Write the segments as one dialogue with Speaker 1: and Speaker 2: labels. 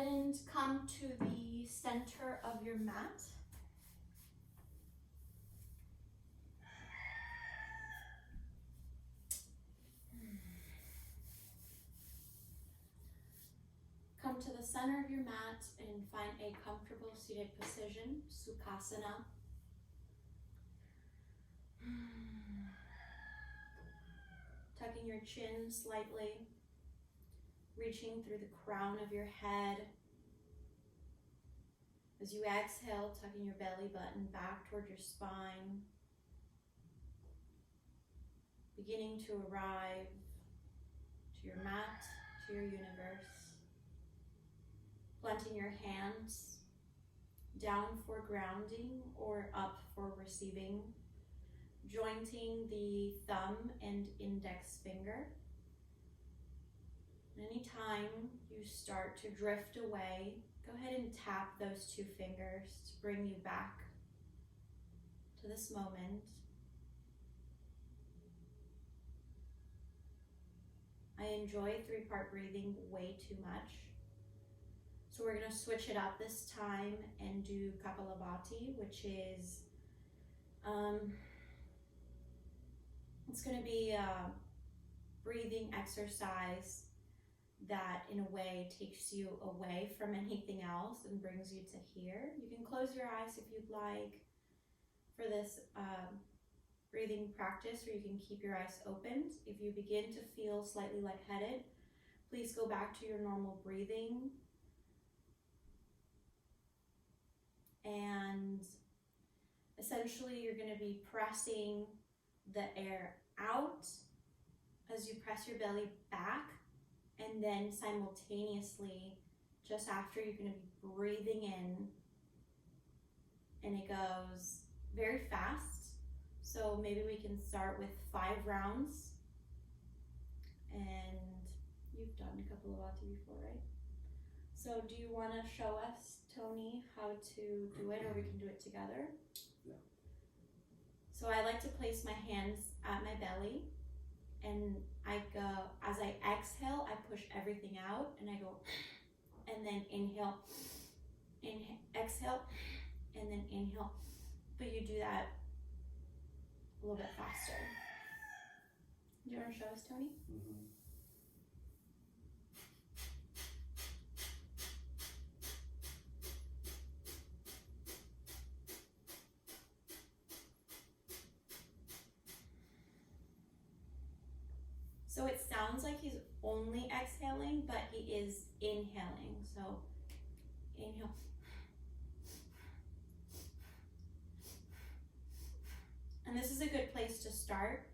Speaker 1: ahead and come to the center of your mat. Come to the center of your mat and find a comfortable seated position, Sukhasana. Tucking your chin slightly, reaching through the crown of your head. As you exhale, tucking your belly button back toward your spine. Beginning to arrive to your mat, to your universe. Planting your hands down for grounding or up for receiving. Jointing the thumb and index finger. Anytime you start to drift away, go ahead and tap those two fingers to bring you back to this moment. I enjoy 3-part breathing way too much. So we're gonna switch it up this time and do Kapalabhati, which is, it's going to be a breathing exercise that in a way takes you away from anything else and brings you to here. You can close your eyes if you'd like for this breathing practice, or you can keep your eyes open. If you begin to feel slightly lightheaded, please go back to your normal breathing. And essentially you're going to be pressing the air out as you press your belly back, and then simultaneously just after you're going to be breathing in, and it goes very fast. So maybe we can start with 5 rounds, and you've done Kapalabhati before, right? So do you want to show us, Tony, how to do it, or we can do it together?
Speaker 2: Yeah.
Speaker 1: So I like to place my hands at my belly, and I go, as I exhale, I push everything out, and I go, and then inhale, exhale, and then inhale. But you do that a little bit faster. Do you want to show us, Tony?
Speaker 2: Mm-hmm.
Speaker 1: So it sounds like he's only exhaling, but he is inhaling. So inhale. And this is a good place to start.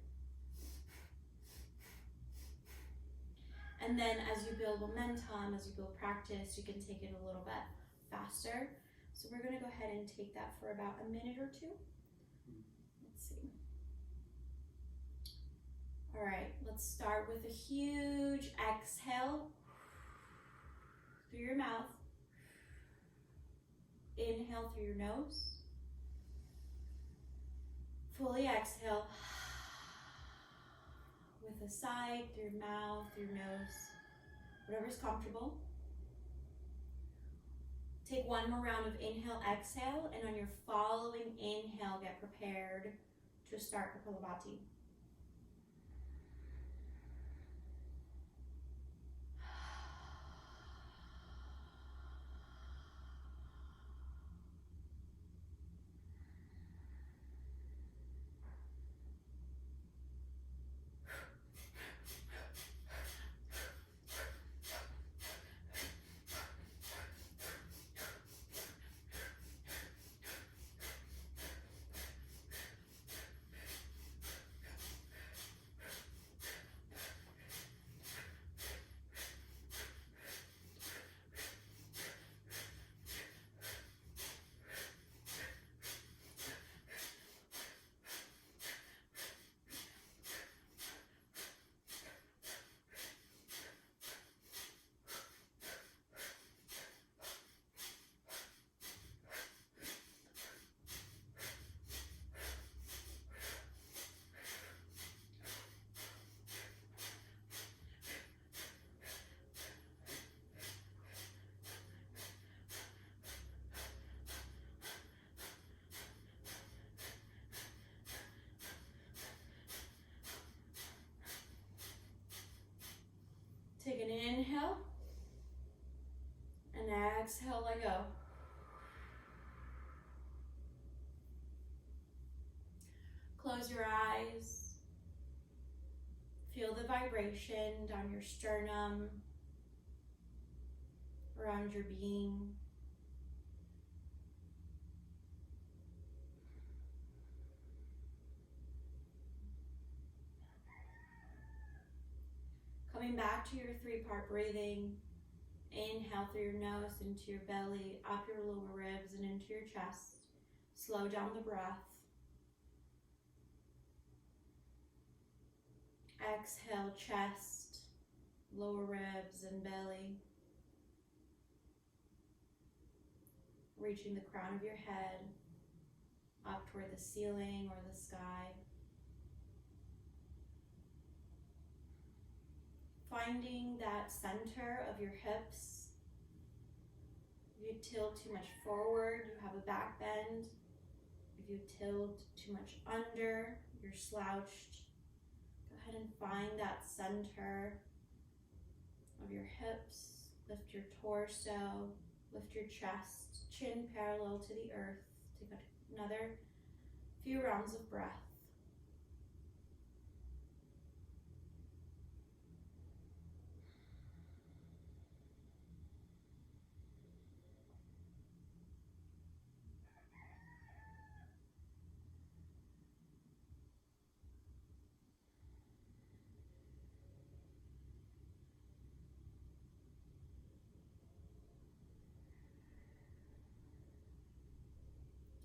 Speaker 1: And then as you build momentum, as you build practice, you can take it a little bit faster. So we're gonna go ahead and take that for about a minute or two. Let's see. All right, let's start with a huge exhale through your mouth. Inhale through your nose. Fully exhale with a sigh through your mouth, through your nose, whatever's comfortable. Take one more round of inhale, exhale, and on your following inhale, get prepared to start Kapalabhati. Exhale, let go. Close your eyes. Feel the vibration down your sternum, around your being. Coming back to your 3-part breathing. Inhale through your nose into your belly, up your lower ribs and into your chest. Slow down the breath. Exhale, chest, lower ribs and belly. Reaching the crown of your head up toward the ceiling or the sky. Finding that center of your hips. If you tilt too much forward, you have a back bend. If you tilt too much under, you're slouched. Go ahead and find that center of your hips. Lift your torso, lift your chest, chin parallel to the earth. Take another few rounds of breath.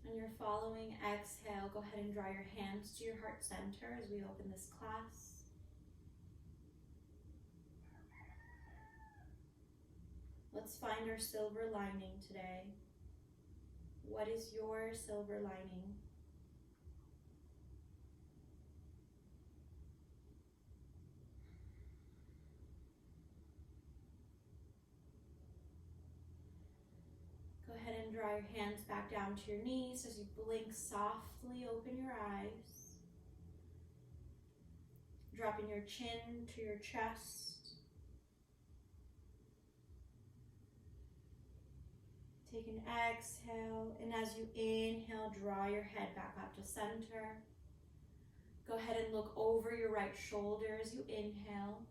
Speaker 1: On your following exhale, go ahead and draw your hands to your heart center as we open this class. Let's find our silver lining today. What is your silver lining? Go ahead and draw your hands back down to your knees as you blink softly, open your eyes. Dropping your chin to your chest. Take an exhale, and as you inhale, draw your head back up to center. Go ahead and look over your right shoulder as you inhale.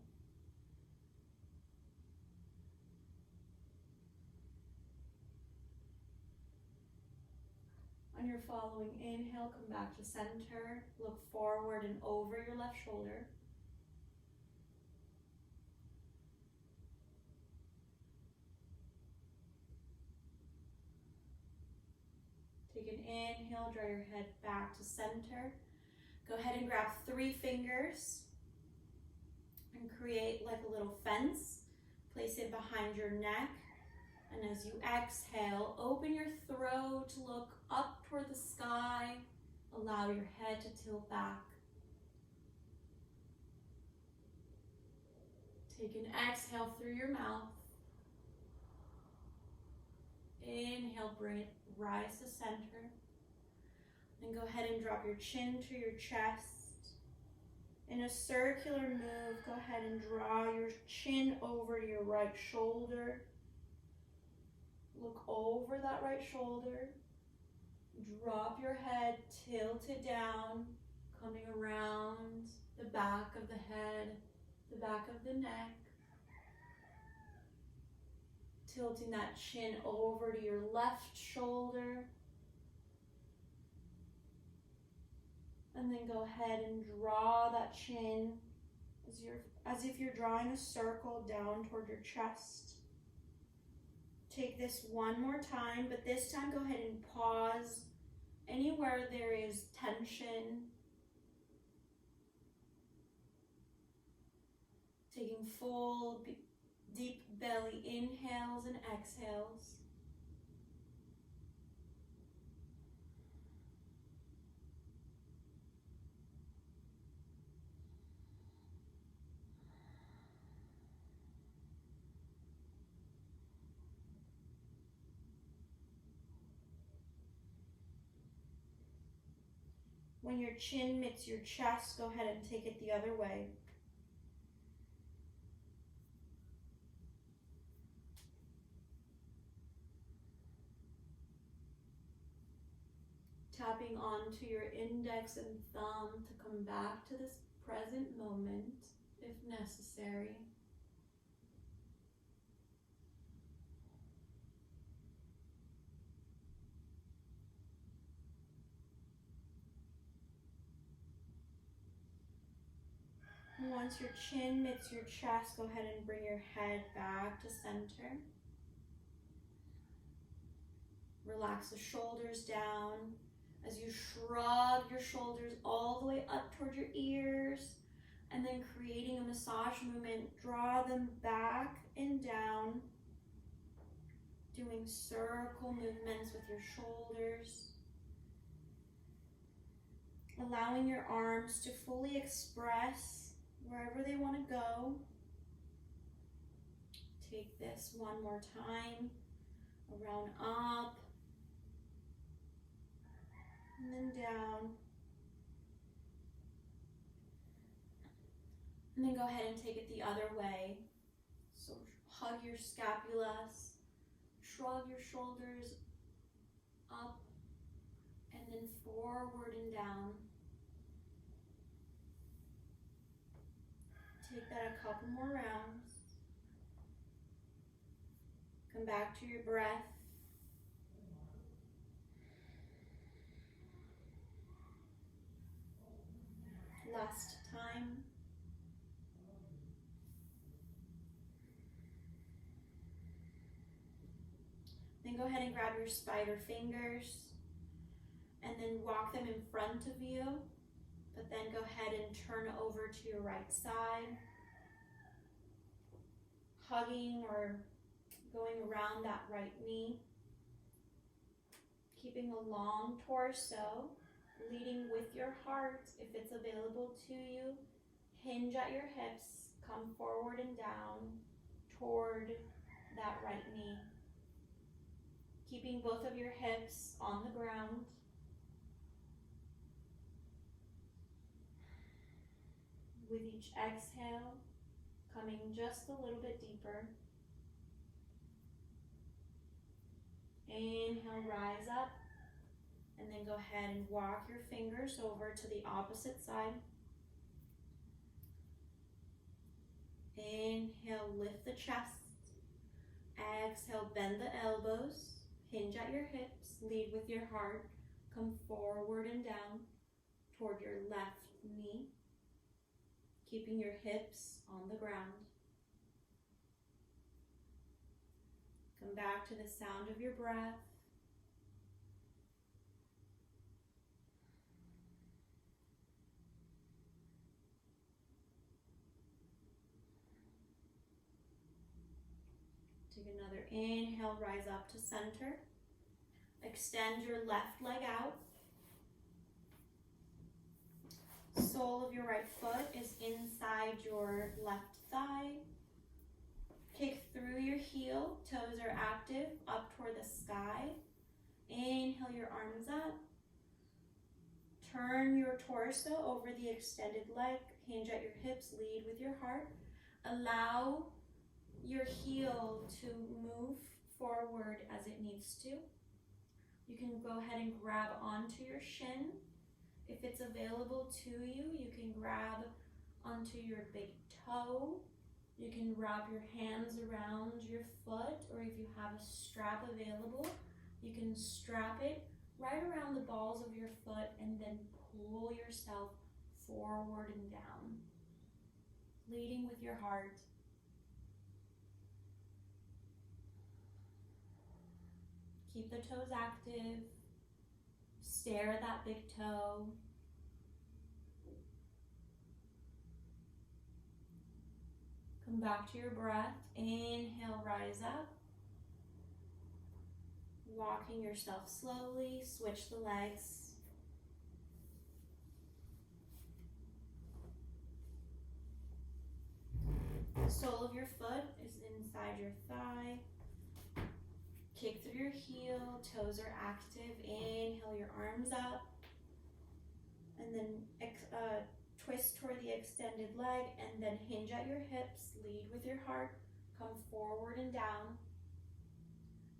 Speaker 1: On your following inhale, come back to center. Look forward and over your left shoulder. Take an inhale, draw your head back to center. Go ahead and grab 3 fingers and create like a little fence. Place it behind your neck. And as you exhale, open your throat, look up toward the sky. Allow your head to tilt back. Take an exhale through your mouth. Inhale, bring it, rise to center. And go ahead and drop your chin to your chest. In a circular move, go ahead and draw your chin over your right shoulder. Look over that right shoulder. Drop your head, tilt it down, coming around the back of the head, the back of the neck. Tilting that chin over to your left shoulder. And then go ahead and draw that chin as if you're drawing a circle down toward your chest. Take this one more time, but this time go ahead and pause anywhere there is tension. Taking full deep belly inhales and exhales. When your chin meets your chest, go ahead and take it the other way. Tapping onto your index and thumb to come back to this present moment if necessary. Once your chin meets your chest, go ahead and bring your head back to center. Relax the shoulders down as you shrug your shoulders all the way up toward your ears, and then creating a massage movement, draw them back and down, doing circle movements with your shoulders. Allowing your arms to fully express wherever they want to go. Take this one more time. Around up. And then down. And then go ahead and take it the other way. So hug your scapulas. Shrug your shoulders up. And then forward and down. Take that a couple more rounds. Come back to your breath. Last time. Then go ahead and grab your spider fingers and then walk them in front of you. But then go ahead and turn over to your right side, hugging or going around that right knee, keeping a long torso, leading with your heart if it's available to you. Hinge at your hips, come forward and down toward that right knee. Keeping both of your hips on the ground. With each exhale, coming just a little bit deeper. Inhale, rise up, and then go ahead and walk your fingers over to the opposite side. Inhale, lift the chest. Exhale, bend the elbows, hinge at your hips, lead with your heart, come forward and down toward your left knee. Keeping your hips on the ground. Come back to the sound of your breath. Take another inhale, rise up to center. Extend your left leg out. Sole of your right foot is inside your left thigh. Kick through your heel, toes are active, up toward the sky. Inhale your arms up. Turn your torso over the extended leg, hinge at your hips, lead with your heart. Allow your heel to move forward as it needs to. You can go ahead and grab onto your shin. If it's available to you, you can grab onto your big toe. You can wrap your hands around your foot, or if you have a strap available, you can strap it right around the balls of your foot and then pull yourself forward and down, leading with your heart. Keep the toes active. Stare at that big toe. Come back to your breath. Inhale, rise up. Walking yourself slowly, switch the legs. The sole of your foot is inside your thigh. Kick through your heel, toes are active. Inhale your arms up. And then twist toward the extended leg and then hinge at your hips, lead with your heart, come forward and down.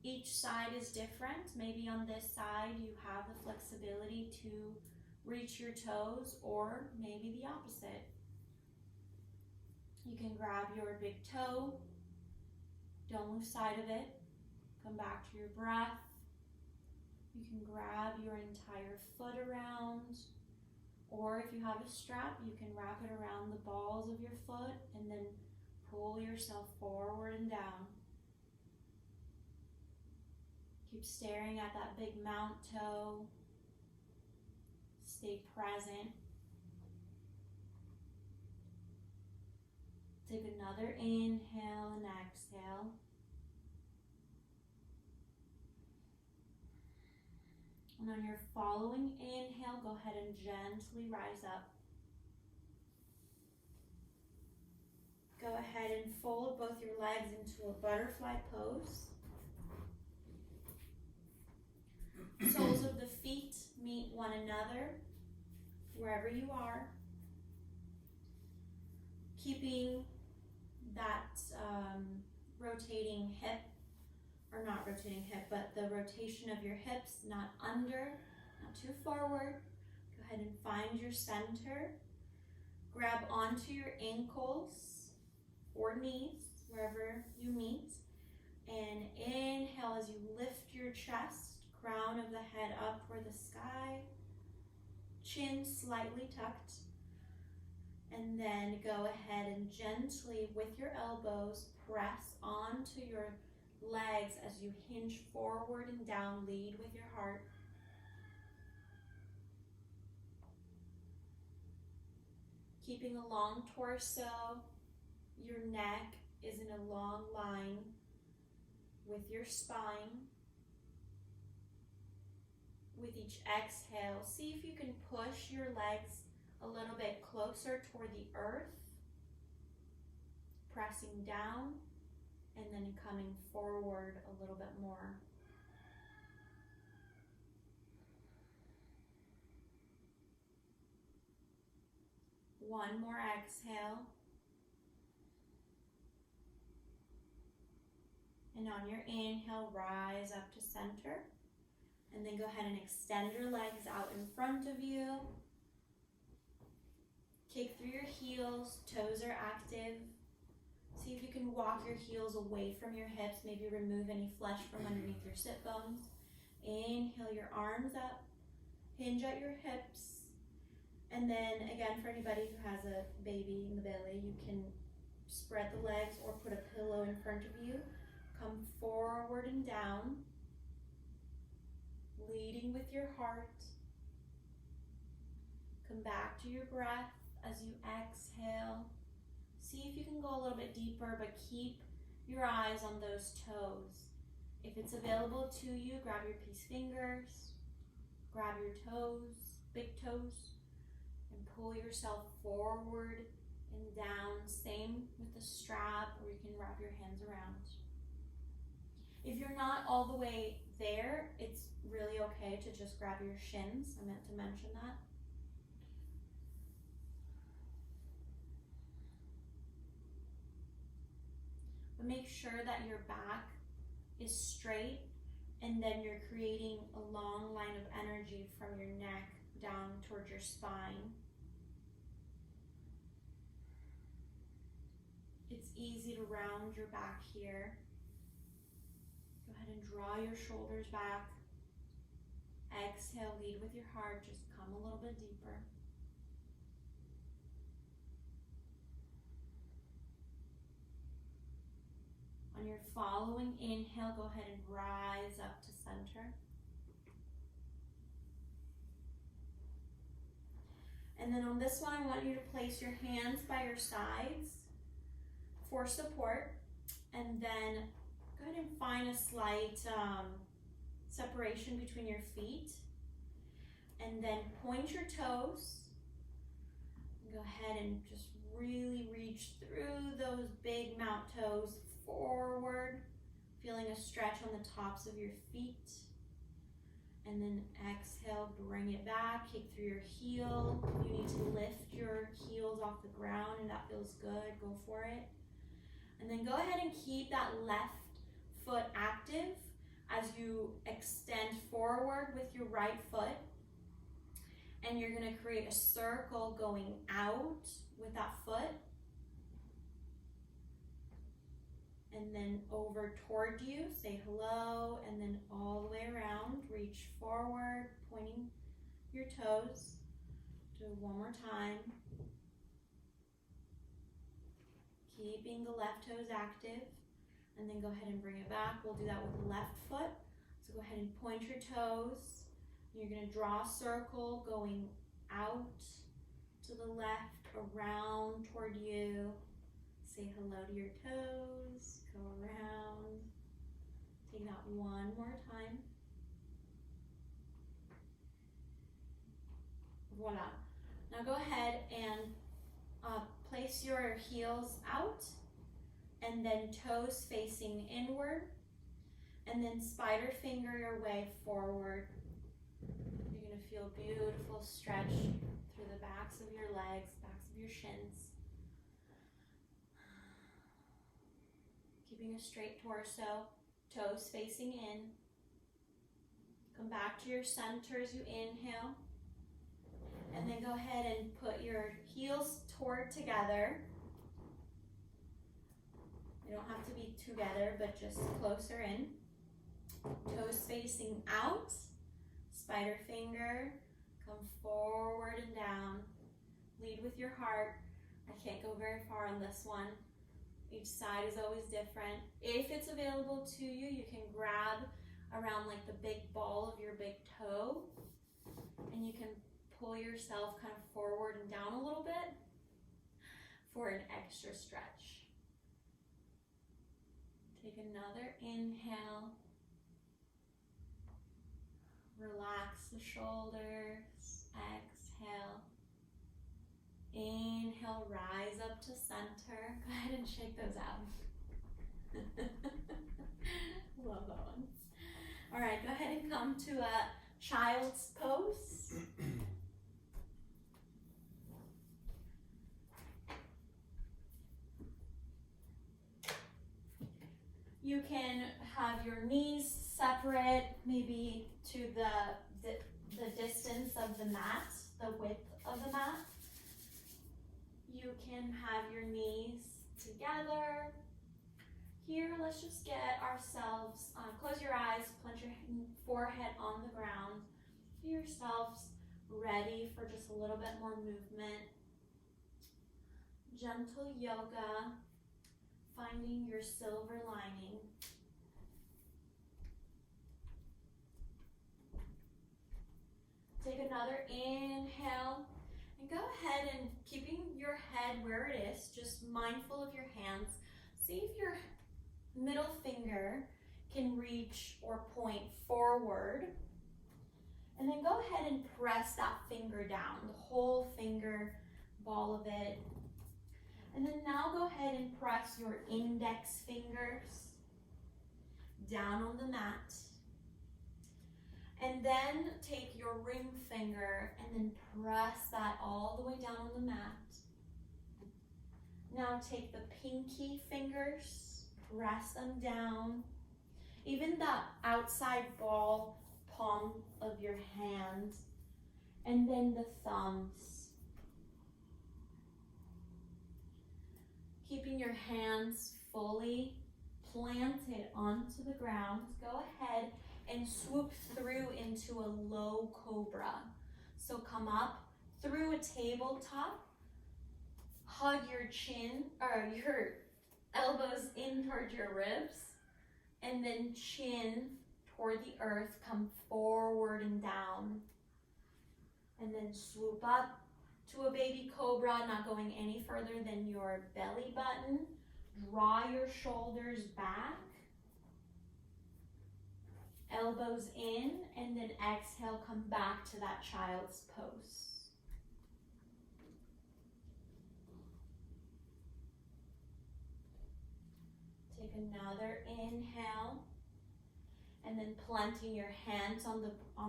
Speaker 1: Each side is different. Maybe on this side you have the flexibility to reach your toes, or maybe the opposite. You can grab your big toe, don't lose sight of it, come back to your breath. You can grab your entire foot around, or if you have a strap, you can wrap it around the balls of your foot and then pull yourself forward and down. Keep staring at that big mount toe. Stay present. Take another inhale and exhale. And on your following inhale, go ahead and gently rise up. Go ahead and fold both your legs into a butterfly pose. Soles of the feet meet one another wherever you are. Keeping that rotating hip, or not rotating hip, but the rotation of your hips, not under, not too forward. Go ahead and find your center. Grab onto your ankles or knees, wherever you meet. And inhale as you lift your chest, crown of the head up toward the sky, chin slightly tucked. And then go ahead and gently, with your elbows, press onto your legs as you hinge forward and down. Lead with your heart. Keeping a long torso, your neck is in a long line with your spine. With each exhale, see if you can push your legs a little bit closer toward the earth, pressing down and then coming forward a little bit more. One more exhale. And on your inhale, rise up to center. And then go ahead and extend your legs out in front of you. Kick through your heels, toes are active. See if you can walk your heels away from your hips, maybe remove any flesh from underneath your sit bones. Inhale your arms up, hinge at your hips. And then again, for anybody who has a baby in the belly, you can spread the legs or put a pillow in front of you. Come forward and down, leading with your heart. Come back to your breath as you exhale. See if you can go a little bit deeper, but keep your eyes on those toes. If it's available to you, grab your peace fingers, grab your toes, big toes, and pull yourself forward and down. Same with the strap, or you can wrap your hands around. If you're not all the way there, it's really okay to just grab your shins. I meant to mention that. But make sure that your back is straight, and then you're creating a long line of energy from your neck down towards your spine. It's easy to round your back here. Go ahead and draw your shoulders back. Exhale, lead with your heart. Just come a little bit deeper. On your following inhale, go ahead and rise up to center. And then on this one, I want you to place your hands by your sides for support. And then go ahead and find a slight separation between your feet. And then point your toes. Go ahead and just really reach through those big mount toes forward, feeling a stretch on the tops of your feet. And then exhale, bring it back, kick through your heel. If you need to lift your heels off the ground and that feels good, go for it. And then go ahead and keep that left foot active. forward with your right foot, and you're going to create a circle going out with that foot, and then over toward you, say hello, and then all the way around, reach forward, pointing your toes. Do it one more time. Keeping the left toes active, and then go ahead and bring it back. We'll do that with the left foot. So go ahead and point your toes. You're going to draw a circle going out to the left, around toward you. Say hello to your toes. Go around. Take that one more time. Voila. Now go ahead and place your heels out, and then toes facing inward, and then spider finger your way forward. You're going to feel beautiful stretch through the backs of your legs, backs of your shins. Keeping a straight torso, toes facing in. Come back to your center as you inhale. And then go ahead and put your heels toward together. You don't have to be together, but just closer in. Toes facing out. Spider finger. Come forward and down. Lead with your heart. I can't go very far on this one. Each side is always different. If it's available to you, you can grab around like the big ball of your big toe, and you can pull yourself kind of forward and down a little bit for an extra stretch. Take another inhale. Relax the shoulders. Exhale. Inhale, rise up to center. Go ahead and shake those out. Love that one. All right, go ahead and come to a child's pose. You can have your knees separate, maybe to the distance of the mat, the width of the mat. You can have your knees together. Here, let's just get ourselves, close your eyes, plant your forehead on the ground. Get yourselves ready for just a little bit more movement. Gentle yoga, finding your silver lining. Take another inhale. And go ahead and keeping your head where it is, just mindful of your hands. See if your middle finger can reach or point forward. And then go ahead and press that finger down, the whole finger, ball of it. And then now go ahead and press your index fingers down on the mat. And then take your ring finger and then press that all the way down on the mat. Now take the pinky fingers, press them down. Even the outside ball palm of your hand. And then the thumbs. Keeping your hands fully planted onto the ground. Go ahead and swoop through into a low cobra. So come up through a tabletop, hug your chin or your elbows in towards your ribs, and then chin toward the earth, come forward and down. And then swoop up to a baby cobra, not going any further than your belly button. Draw your shoulders back. Elbows in, and then exhale, come back to that child's pose. Take another inhale, and then planting your hands on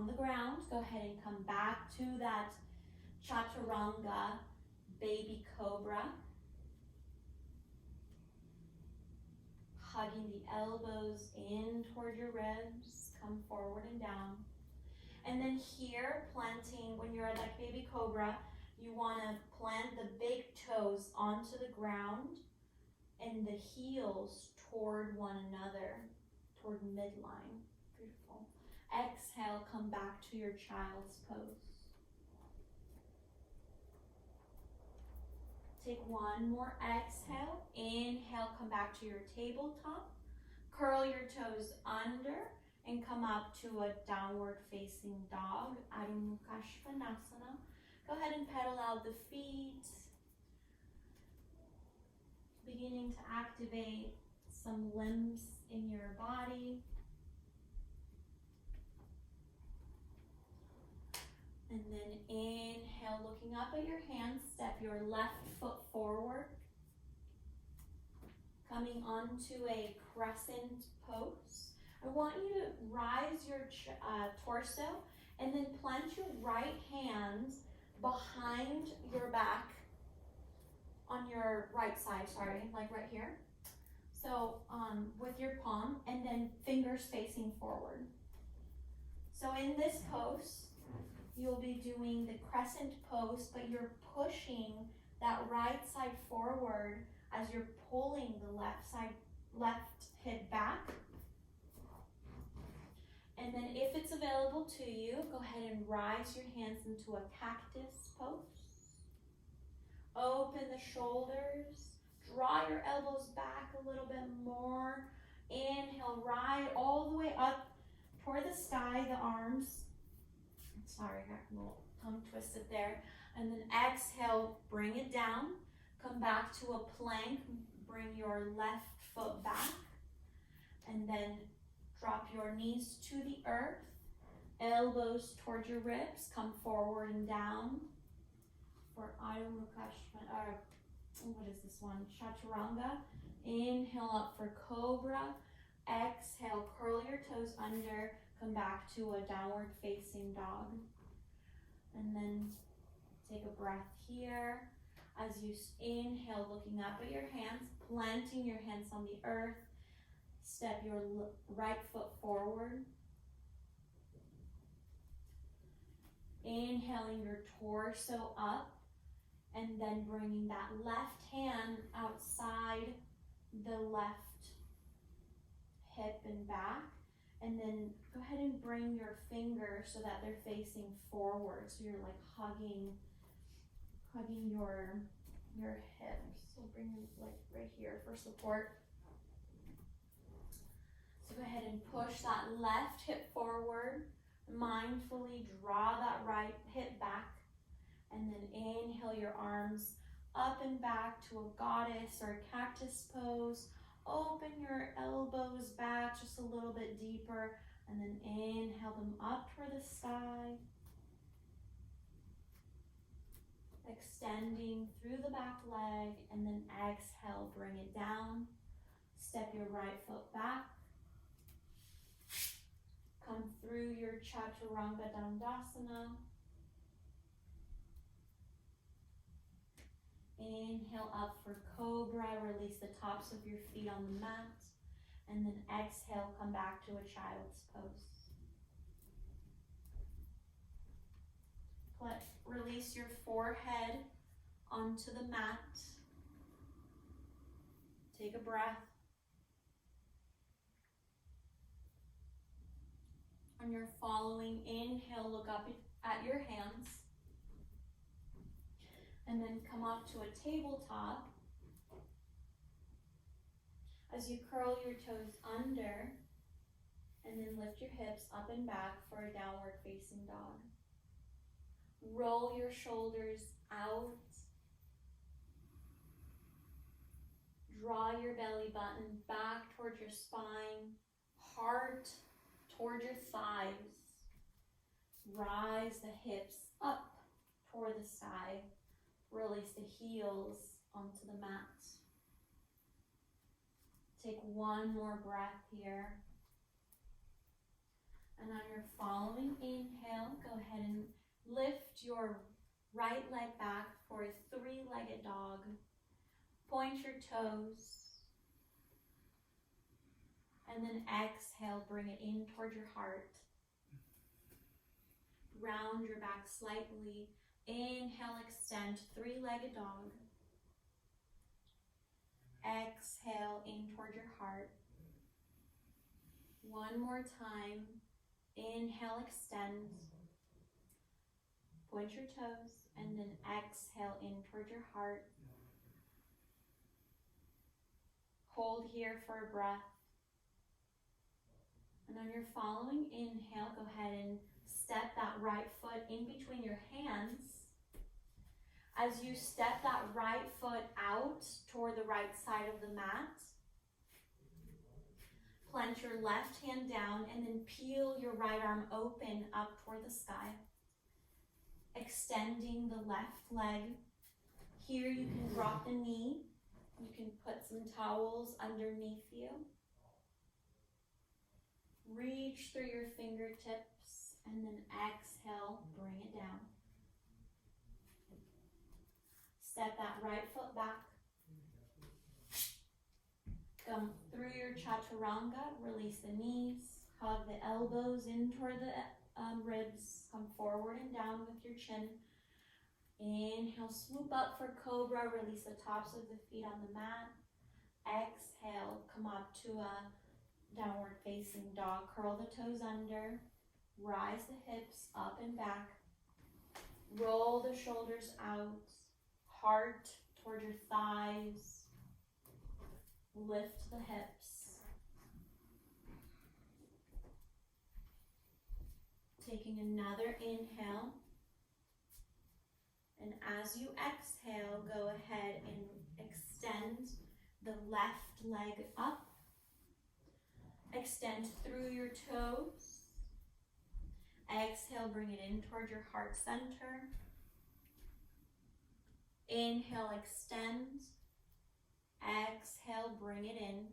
Speaker 1: the ground, go ahead and come back to that chaturanga baby cobra. Hugging the elbows in toward your ribs, come forward and down. And then here, planting, when you're at that baby cobra, you want to plant the big toes onto the ground and the heels toward one another, toward midline. Beautiful. Exhale, come back to your child's pose. Take one more exhale. Inhale, come back to your tabletop. Curl your toes under and come up to a downward facing dog, Adho Mukha Svanasana. Go ahead and pedal out the feet. Beginning to activate some limbs in your body. And then inhale, looking up at your hands, step your left foot forward. Coming onto a crescent pose. I want you to rise your torso and then plant your right hand behind your back on your right side, like right here. So with your palm and then fingers facing forward. So in this pose, you'll be doing the crescent pose, but you're pushing that right side forward as you're pulling the left hip back. And then if it's available to you, go ahead and rise your hands into a cactus pose. Open the shoulders, draw your elbows back a little bit more. Inhale, ride all the way up toward the sky, the arms. Sorry, I got a little tongue twisted there. And then exhale, bring it down. Come back to a plank, bring your left foot back. And then drop your knees to the earth. Elbows towards your ribs, come forward and down. For Adho Mukha Svanasana, what is this one? Chaturanga. Inhale up for cobra. Exhale, curl your toes under. Come back to a downward facing dog. And then take a breath here. As you inhale, looking up at your hands, planting your hands on the earth. Step your right foot forward. Inhaling your torso up. And then bringing that left hand outside the left hip and back. And then go ahead and bring your fingers so that they're facing forward. So you're like hugging your hips. So bring them like right here for support. So go ahead and push that left hip forward. Mindfully draw that right hip back. And then inhale your arms up and back to a goddess or a cactus pose. Open your elbows back just a little bit deeper. And then inhale them up toward the sky. Extending through the back leg. And then exhale, bring it down. Step your right foot back. Come through your Chaturanga Dandasana. Inhale up for cobra, release the tops of your feet on the mat, and then exhale, come back to a child's pose. Release your forehead onto the mat. Take a breath. On your following inhale, look up at your hands. And then come up to a tabletop. As you curl your toes under, and then lift your hips up and back for a downward facing dog. Roll your shoulders out. Draw your belly button back towards your spine, heart toward your thighs. Rise the hips up toward the sky. Release the heels onto the mat. Take one more breath here. And on your following inhale, go ahead and lift your right leg back for a three-legged dog. Point your toes. And then exhale, bring it in toward your heart. Round your back slightly. Inhale, extend, three-legged dog. Exhale, in toward your heart. One more time. Inhale, extend. Point your toes, and then exhale in toward your heart. Hold here for a breath. And on your following inhale, go ahead and step that right foot in between your hands. As you step that right foot out toward the right side of the mat, plant your left hand down and then peel your right arm open up toward the sky. Extending the left leg. Here you can drop the knee. You can put some towels underneath you. Reach through your fingertips and then exhale, bring it down. Step that right foot back. Come through your chaturanga, release the knees, hug the elbows in toward the ribs, come forward and down with your chin. Inhale, swoop up for cobra, release the tops of the feet on the mat. Exhale, come up to a downward facing dog, curl the toes under, rise the hips up and back, roll the shoulders out, heart toward your thighs, lift the hips. Taking another inhale. And as you exhale, go ahead and extend the left leg up. Extend through your toes. Exhale, bring it in toward your heart center. Inhale, extend. Exhale, bring it in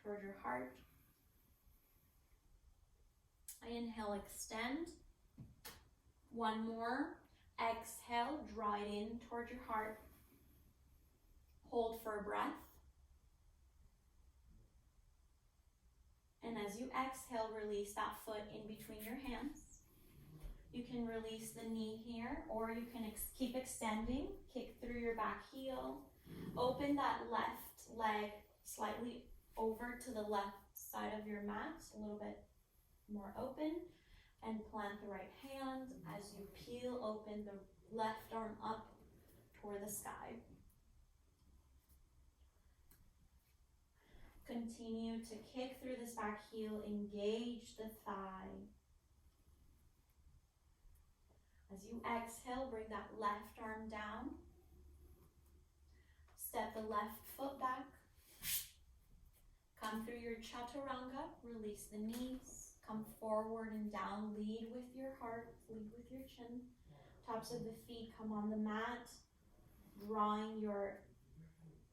Speaker 1: toward your heart. Inhale, extend. One more. Exhale, draw it in toward your heart. Hold for a breath. And as you exhale, release that foot in between your hands. You can release the knee here, or you can keep extending. Kick through your back heel. Open that left leg slightly over to the left side of your mat, a little bit more open. And plant the right hand as you peel open the left arm up toward the sky. Continue to kick through this back heel, engage the thigh. As you exhale, bring that left arm down. Step the left foot back. Come through your chaturanga, release the knees. Come forward and down, lead with your heart, lead with your chin. Tops of the feet come on the mat, drawing your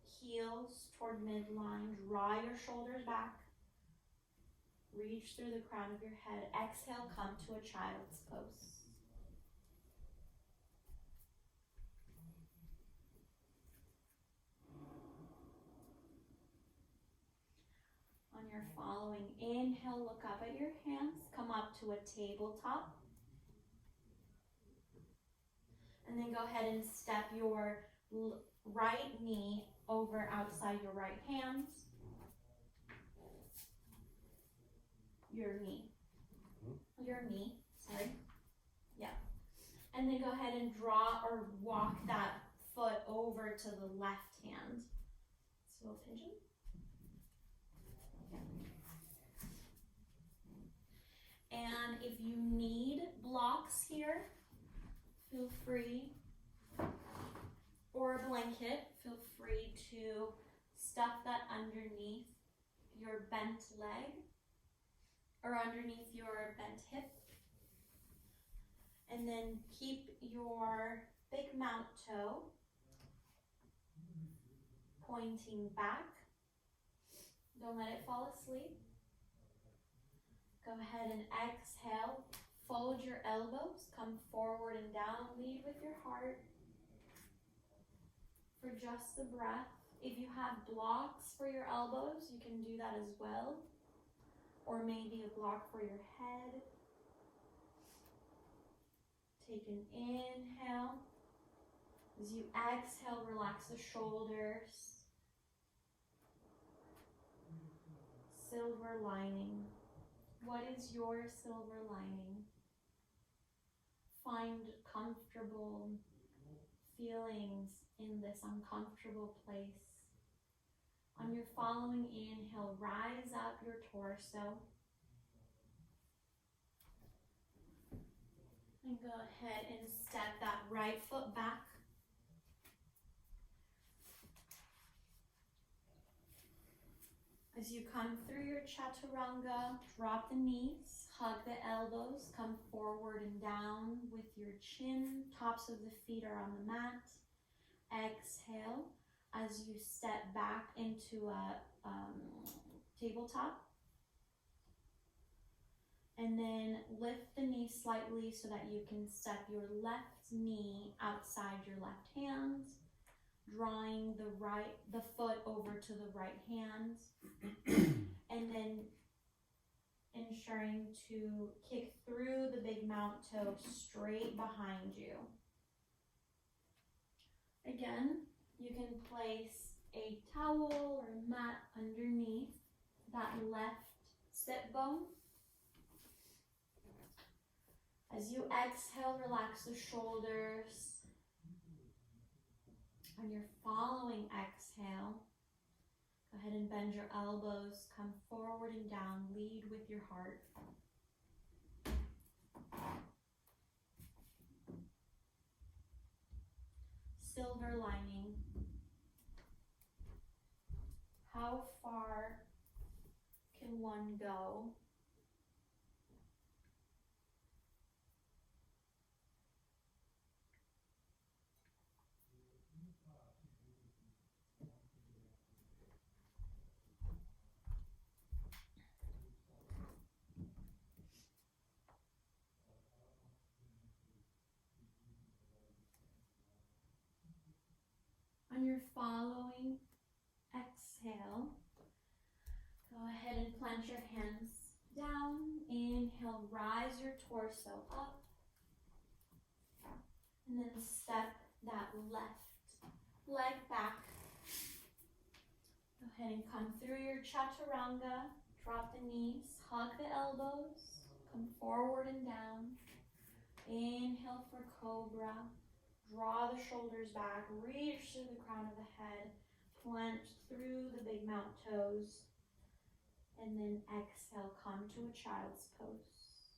Speaker 1: heels toward midline. Draw your shoulders back. Reach through the crown of your head. Exhale, come to a child's pose. On your following inhale, look up at your hands, come up to a tabletop. And then go ahead and step your right knee over outside your right hand. Your knee, sorry. Yeah. And then go ahead and draw or walk that foot over to the left hand. Swivel pigeon. And if you need blocks here, feel free, or a blanket, feel free to stuff that underneath your bent leg or underneath your bent hip. And then keep your big mount toe pointing back. Don't let it fall asleep. Go ahead and exhale. Fold your elbows. Come forward and down. Lead with your heart for just the breath. If you have blocks for your elbows, you can do that as well. Or maybe a block for your head. Take an inhale. As you exhale, relax the shoulders. Silver lining. What is your silver lining? Find comfortable feelings in this uncomfortable place. On your following inhale, rise up your torso. And go ahead and step that right foot back. As you come through your chaturanga, drop the knees, hug the elbows, come forward and down with your chin. Tops of the feet are on the mat. Exhale as you step back into a tabletop. And then lift the knee slightly so that you can step your left knee outside your left hand, drawing the foot over to the right hand, and then ensuring to kick through the big mount toe straight behind you. Again, you can place a towel or a mat underneath that left sit bone. As you exhale, relax the shoulders. On your following exhale, go ahead and bend your elbows, come forward and down, lead with your heart. Silver lining. How far can one go? On your following exhale, go ahead and plant your hands down. Inhale, rise your torso up. And then step that left leg back. Go ahead and come through your chaturanga. Drop the knees, hug the elbows, come forward and down. Inhale for cobra. Draw the shoulders back, reach through the crown of the head, plant through the big mount toes, and then exhale, come to a child's pose.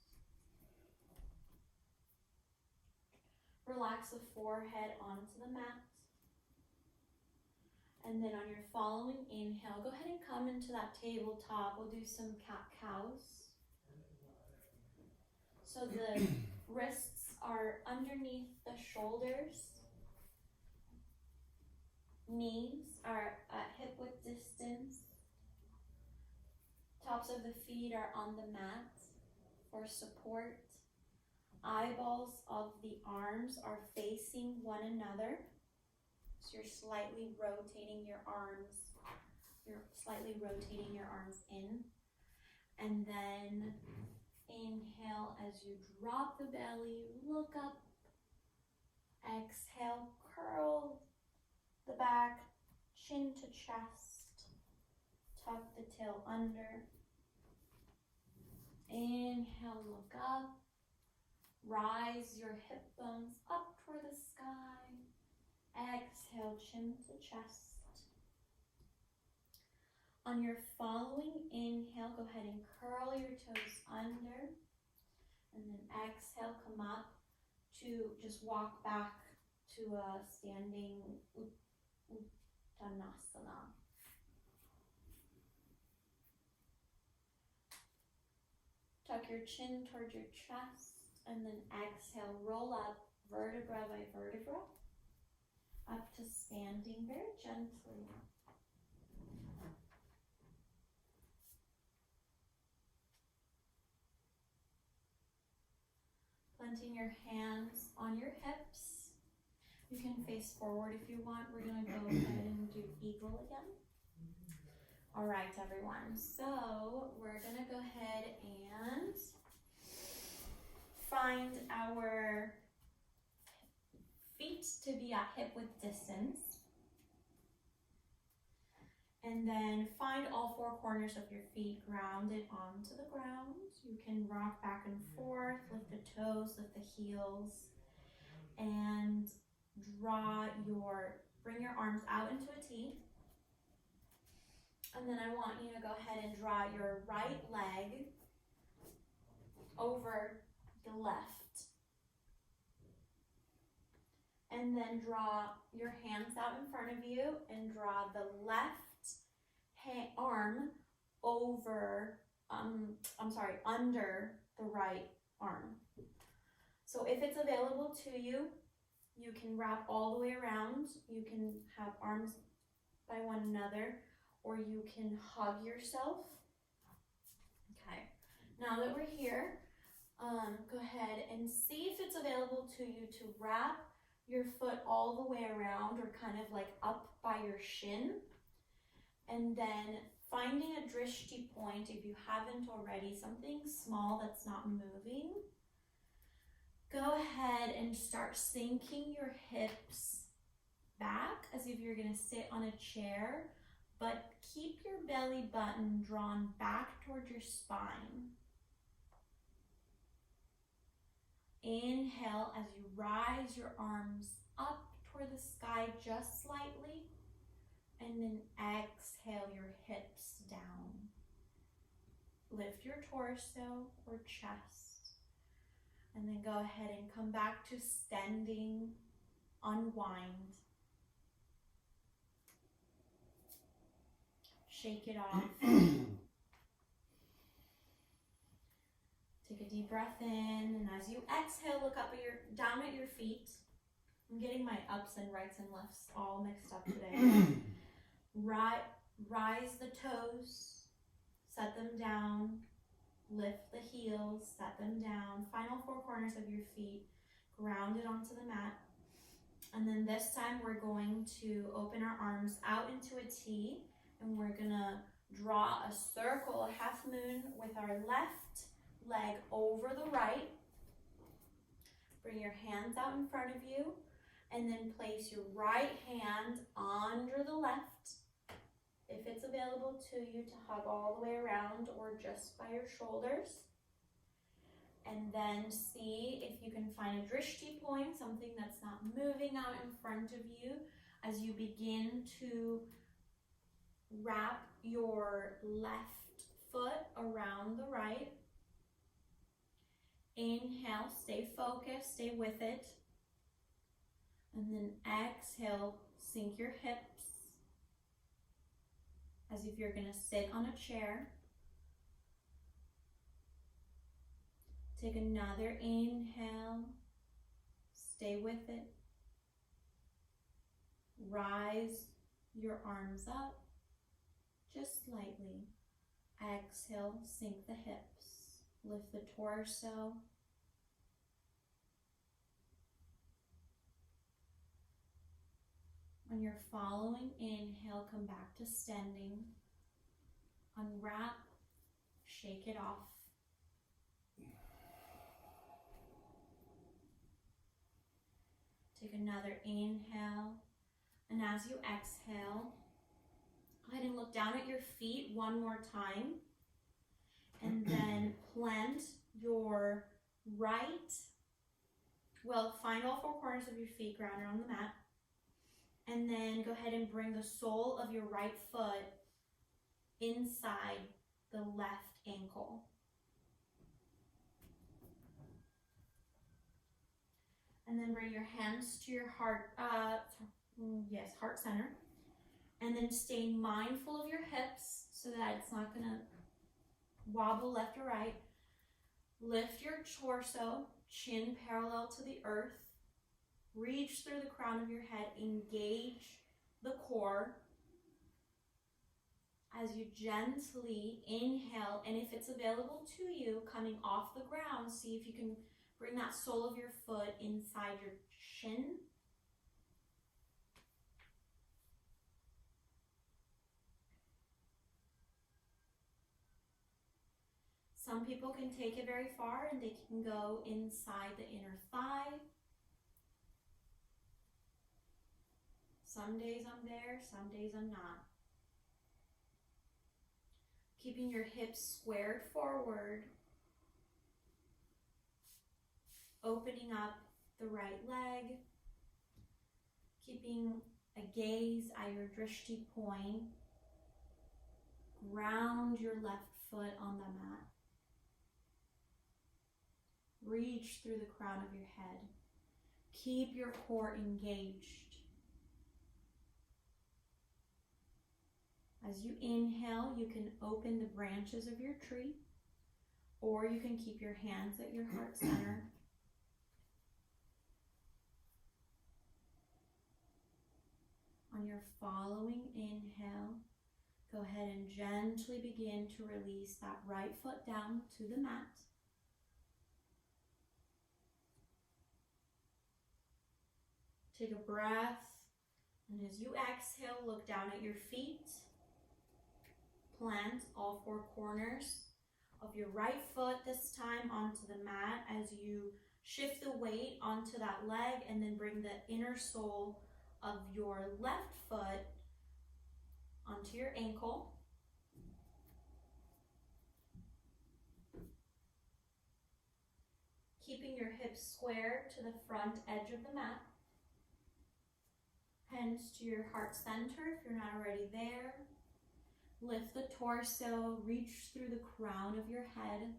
Speaker 1: Relax the forehead onto the mat. And then on your following inhale, go ahead and come into that tabletop. We'll do some cat-cows. So the wrists are underneath the shoulders. Knees are at hip width distance. Tops of the feet are on the mat for support. Eyeballs of the arms are facing one another. So you're slightly rotating your arms. You're slightly rotating your arms in. And then inhale as you drop the belly, look up. Exhale, curl the back, chin to chest. Tuck the tail under. Inhale, look up. Rise your hip bones up toward the sky. Exhale, chin to chest. On your following inhale, go ahead and curl your toes under. And then exhale, come up to just walk back to a standing Uttanasana. Tuck your chin towards your chest and then exhale, roll up vertebra by vertebra up to standing very gently. Planting your hands on your hips. You can face forward if you want. We're going to go ahead and do eagle again. All right, everyone. So we're going to go ahead and find our hip width distance. And then find all four corners of your feet grounded onto the ground. You can rock back and forth, lift the toes, lift the heels, and bring your arms out into a T. And then I want you to go ahead and draw your right leg over the left. And then draw your hands out in front of you and draw the left arm over, under the right arm. So if it's available to you, you can wrap all the way around. You can have arms by one another, or you can hug yourself. Okay, now that we're here, go ahead and see if it's available to you to wrap your foot all the way around, or kind of like up by your shin. And then finding a drishti point, if you haven't already, something small that's not moving. Go ahead and start sinking your hips back as if you're gonna sit on a chair, but keep your belly button drawn back towards your spine. Inhale as you rise your arms up toward the sky just slightly. And then exhale your hips down. Lift your torso or chest. And then go ahead and come back to standing, unwind. Shake it off. Take a deep breath in, and as you exhale, look up down at your feet. I'm getting my ups and rights and lefts all mixed up today. Rise the toes, set them down, lift the heels, set them down. Final four corners of your feet grounded onto the mat. And then this time we're going to open our arms out into a T, and we're gonna draw a circle, a half moon, with our left leg over the right. Bring your hands out in front of you, and then place your right hand under the left. If it's available to you, to hug all the way around or just by your shoulders. And then see if you can find a drishti point, something that's not moving out in front of you, as you begin to wrap your left foot around the right. Inhale, stay focused, stay with it. And then exhale, sink your hips as if you're gonna sit on a chair. Take another inhale, stay with it. Rise your arms up just slightly. Exhale, sink the hips, lift the torso. On your following inhale, come back to standing. Unwrap, shake it off. Take another inhale, and as you exhale, go ahead and look down at your feet one more time, and then plant your find all four corners of your feet grounded on the mat. And then go ahead and bring the sole of your right foot inside the left ankle. And then bring your hands to your heart center. And then stay mindful of your hips so that it's not gonna wobble left or right. Lift your torso, chin parallel to the earth. Reach through the crown of your head, engage the core. As you gently inhale, and if it's available to you, coming off the ground, see if you can bring that sole of your foot inside your shin. Some people can take it very far and they can go inside the inner thigh. Some days I'm there, some days I'm not. Keeping your hips squared forward. Opening up the right leg. Keeping a gaze at your drishti point. Ground your left foot on the mat. Reach through the crown of your head. Keep your core engaged. As you inhale, you can open the branches of your tree, or you can keep your hands at your heart center. On your following inhale, go ahead and gently begin to release that right foot down to the mat. Take a breath, and as you exhale, look down at your feet. Plant all four corners of your right foot this time onto the mat as you shift the weight onto that leg, and then bring the inner sole of your left foot onto your ankle. Keeping your hips square to the front edge of the mat. Hands to your heart center if you're not already there. Lift the torso, reach through the crown of your head.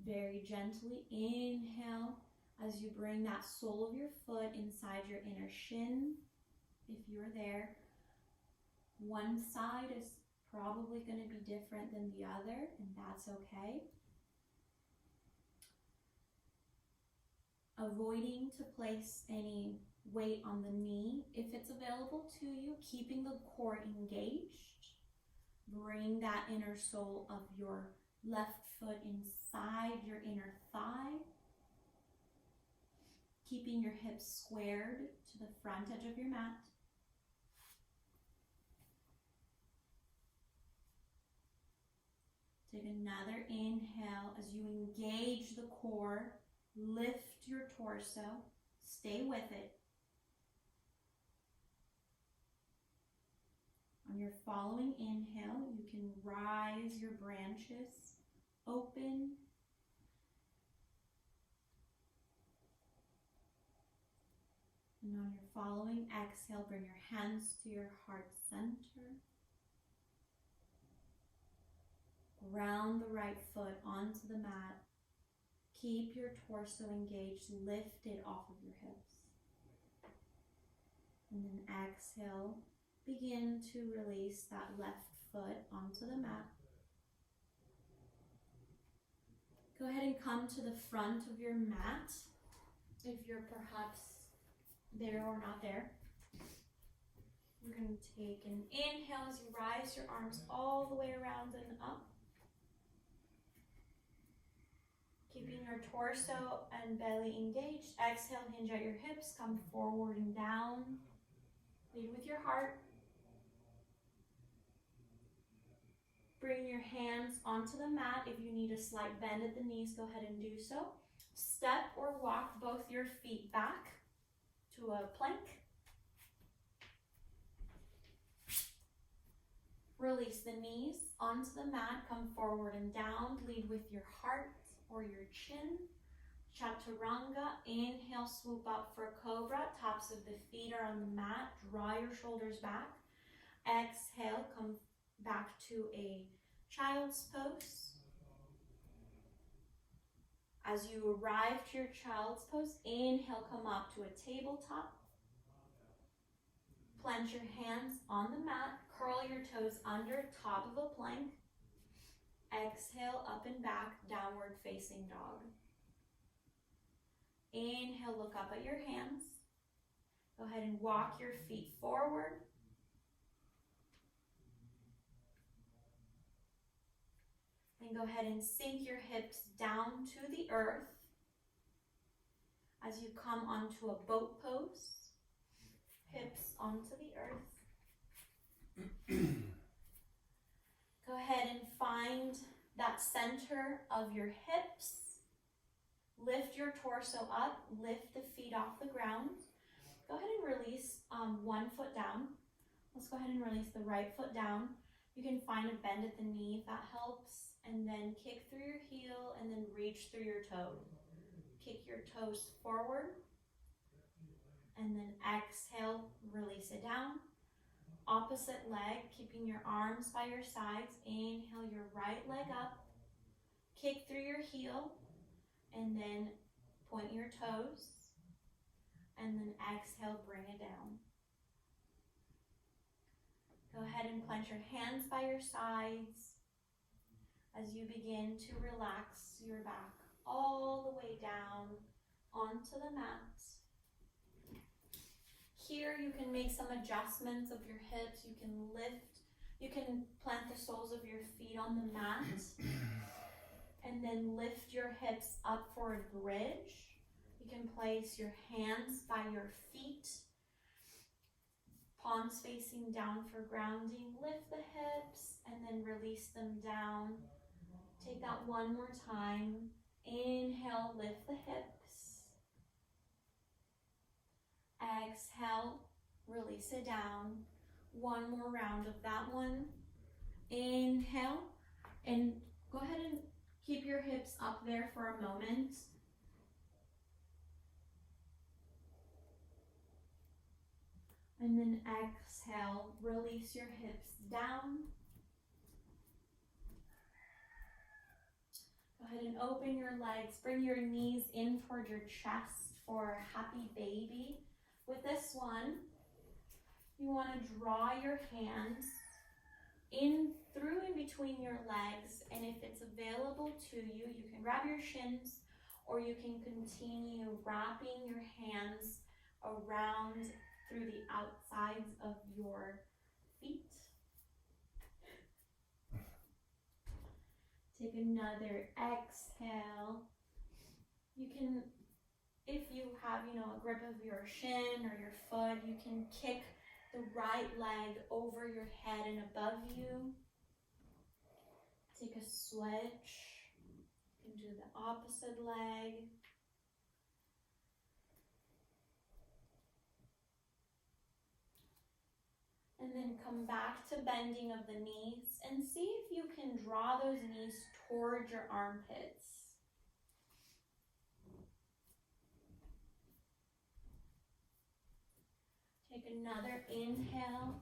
Speaker 1: Very gently inhale as you bring that sole of your foot inside your inner shin. If you're there, one side is probably going to be different than the other, and that's okay. Avoiding to place any weight on the knee if it's available to you, keeping the core engaged. Bring that inner sole of your left foot inside your inner thigh. Keeping your hips squared to the front edge of your mat. Take another inhale as you engage the core. Lift your torso. Stay with it. On your following inhale, you can rise your branches open. And on your following exhale, bring your hands to your heart center. Ground the right foot onto the mat. Keep your torso engaged, lift it off of your hips. And then exhale, begin to release that left foot onto the mat. Go ahead and come to the front of your mat if you're perhaps there or not there. We're going to take an inhale as you rise your arms all the way around and up. Keeping your torso and belly engaged. Exhale, hinge at your hips, come forward and down. Lead with your heart. Bring your hands onto the mat. If you need a slight bend at the knees, go ahead and do so. Step or walk both your feet back to a plank. Release the knees onto the mat. Come forward and down. Lead with your heart or your chin. Chaturanga. Inhale, swoop up for cobra. Tops of the feet are on the mat. Draw your shoulders back. Exhale, come back to a child's pose. As you arrive to your child's pose, inhale, come up to a tabletop. Plant your hands on the mat. Curl your toes under, top of a plank. Exhale, up and back, downward facing dog. Inhale, look up at your hands. Go ahead and walk your feet forward. And go ahead and sink your hips down to the earth as you come onto a boat pose. Hips onto the earth. Go ahead and find that center of your hips. Lift your torso up, lift the feet off the ground. Go ahead and release one foot down. Let's go ahead and release the right foot down. You can find a bend at the knee if that helps, and then kick through your heel and then reach through your toe. Kick your toes forward, and then exhale, release it down. Opposite leg, keeping your arms by your sides. Inhale your right leg up, kick through your heel, and then point your toes, and then exhale, bring it down. Go ahead and plant your hands by your sides as you begin to relax your back all the way down onto the mat. Here you can make some adjustments of your hips. You can lift, you can plant the soles of your feet on the mat and then lift your hips up for a bridge. You can place your hands by your feet, palms facing down for grounding. Lift the hips and then release them down. Take that one more time. Inhale, lift the hips. Exhale, release it down. One more round of that one. Inhale, and go ahead and keep your hips up there for a moment. And then exhale, release your hips down. Go ahead and open your legs. Bring your knees in toward your chest for a happy baby. With this one, you want to draw your hands through in between your legs, and if it's available to you, you can grab your shins, or you can continue wrapping your hands around through the outsides of your feet. Take another exhale. You can, if you have, a grip of your shin or your foot, you can kick the right leg over your head and above you. Take a switch. You can do the opposite leg. And then come back to bending of the knees and see if you can draw those knees towards your armpits. Take another inhale,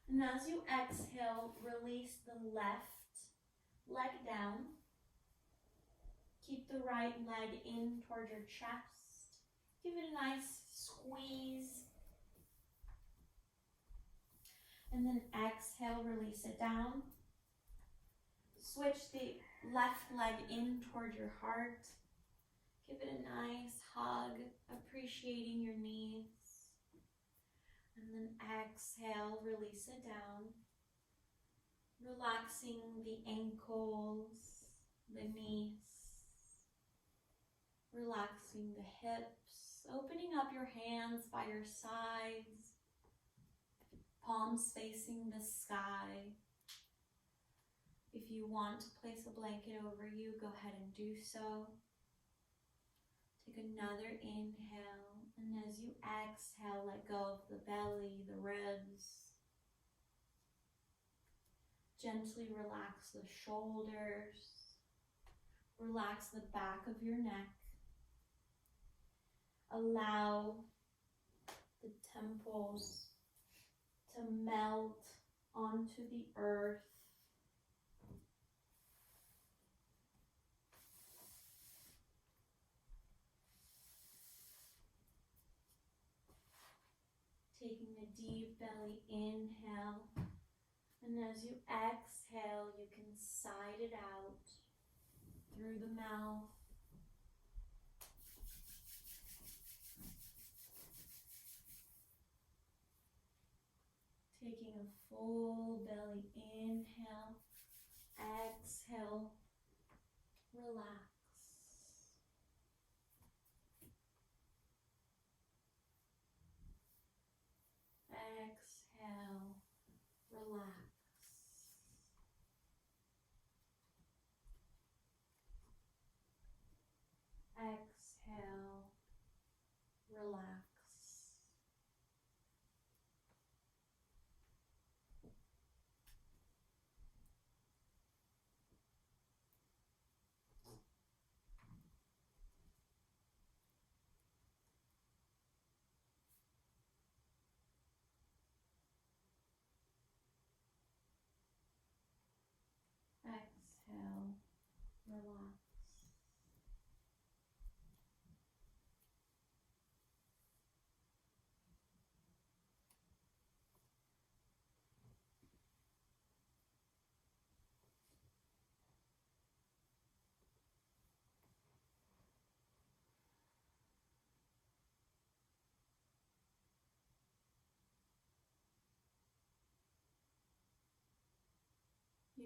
Speaker 1: and as you exhale, release the left leg down. Keep the right leg in toward your chest. Give it a nice squeeze. And then exhale, release it down. Switch the left leg in toward your heart. Give it a nice hug, appreciating your knees. And then exhale, release it down. Relaxing the ankles, the knees. Relaxing the hips. Opening up your hands by your sides. Palms facing the sky. If you want to place a blanket over you, go ahead and do so. Take another inhale, and as you exhale, let go of the belly, the ribs. Gently relax the shoulders. Relax the back of your neck. Allow the temples to melt onto the earth. Taking a deep belly inhale, and as you exhale, you can sigh it out through the mouth. Taking a full belly inhale, exhale, relax. Exhale, relax. Exhale, relax.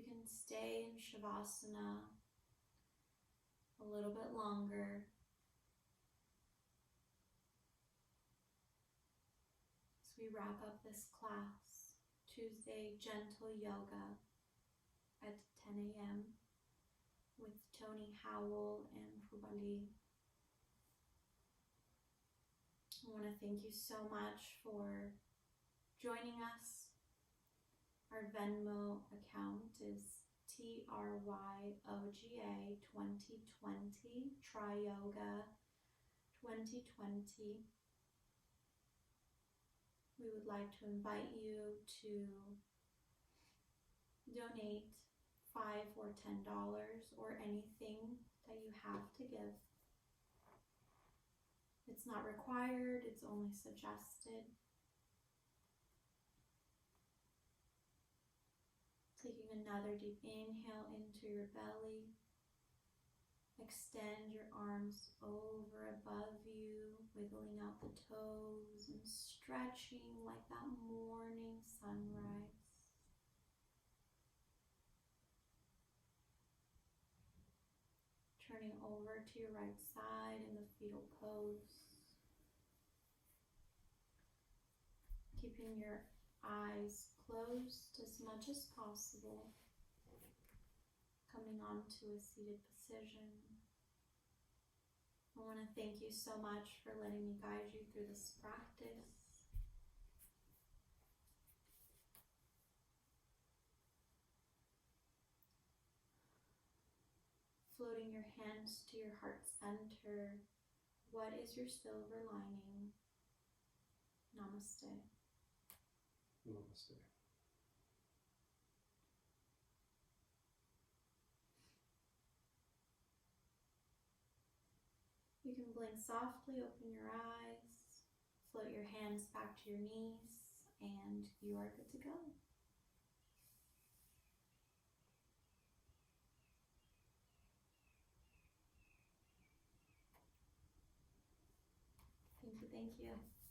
Speaker 1: You can stay in Shavasana a little bit longer. As we wrap up this class, Tuesday Gentle Yoga at 10 a.m. with Tony Howell and Rubali. I want to thank you so much for joining us. Our Venmo account is TRYOGA 2020, Tri-Yoga 2020. We would like to invite you to donate $5 or $10 or anything that you have to give. It's not required, it's only suggested. Taking another deep inhale into your belly. Extend your arms over above you, wiggling out the toes and stretching like that morning sunrise. Turning over to your right side in the fetal pose. Keeping your eyes closed as much as possible. Coming onto a seated position. I want to thank you so much for letting me guide you through this practice. Floating your hands to your heart center. What is your silver lining? Namaste.
Speaker 2: Namaste.
Speaker 1: You can blink softly, open your eyes, float your hands back to your knees, and you are good to go. Thank you, thank you.